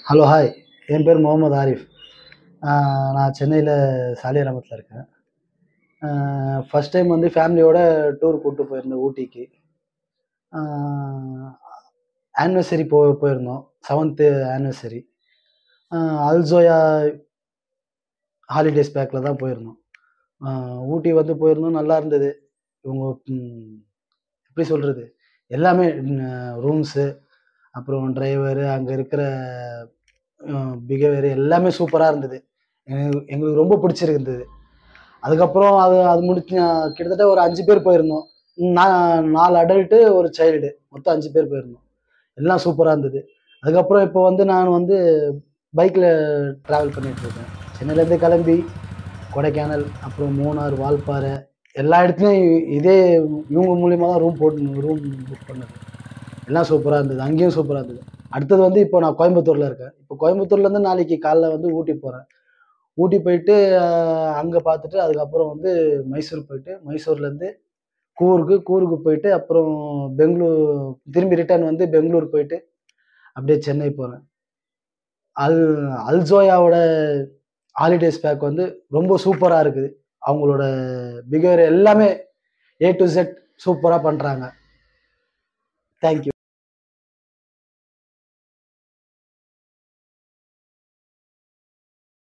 Hello hi. என் பேர் முகமது ஆரிஃப். நான் சென்னையில் சாலிகிராமத்தில் இருக்கேன். ஃபஸ்ட் டைம் வந்து ஃபேமிலியோட டூர் கூப்பிட்டு போயிருந்தேன் ஊட்டிக்கு. ஆனிவர்சரி போயிருந்தோம். 7th anniversary. அல்சோயா ஹாலிடேஸ் பேக்கில் தான் போயிருந்தோம். ஊட்டி வந்து போயிருந்தோம், நல்லா இருந்தது. இவங்க எப்படி சொல்கிறது, எல்லாமே ரூம்ஸு, அப்புறம் டிரைவரு, அங்கே இருக்கிற பிஹேவியர் எல்லாமே சூப்பராக இருந்தது. எங்களுக்கு ரொம்ப பிடிச்சிருந்தது. அதுக்கப்புறம் அது முடிச்சு கிட்டத்தட்ட ஒரு 5 பேர் போயிருந்தோம். நான் 4 அடல்ட்டு, ஒரு சைல்டு, மொத்தம் 5 பேர் போயிருந்தோம். எல்லாம் சூப்பராக இருந்தது. அதுக்கப்புறம் இப்போ வந்து நான் வந்து பைக்கில் ட்ராவல் பண்ணிகிட்ருக்கேன். சென்னையிலேருந்து கிளம்பி கொடைக்கானல், அப்புறம் மூணார், வால்பாறை, எல்லா இடத்துலையும் இதே இவங்க மூலியமாக தான் ரூம் புக் பண்ணது. எல்லாம் சூப்பராக இருந்தது. அங்கேயும் சூப்பராக இருந்தது. அடுத்தது வந்து இப்போ நான் கோயம்புத்தூரில் இருக்கேன். இப்போ கோயம்புத்தூர்லேருந்து நாளைக்கு காலைல வந்து ஊட்டி போகிறேன். ஊட்டி போயிட்டு அங்கே பார்த்துட்டு அதுக்கப்புறம் வந்து மைசூர் போயிட்டு, மைசூர்லேருந்து கூர்க்கு போயிட்டு, அப்புறம் பெங்களூர் திரும்பி ரிட்டர்ன் வந்து பெங்களூர் போயிட்டு அப்படியே சென்னை போகிறேன். அல் அல்சோயாவோட ஹாலிடேஸ் பேக் வந்து ரொம்ப சூப்பராக இருக்குது. அவங்களோட பிஹேவியர் எல்லாமே ஏ டு இசட் சூப்பராக பண்ணுறாங்க. தேங்க்யூ.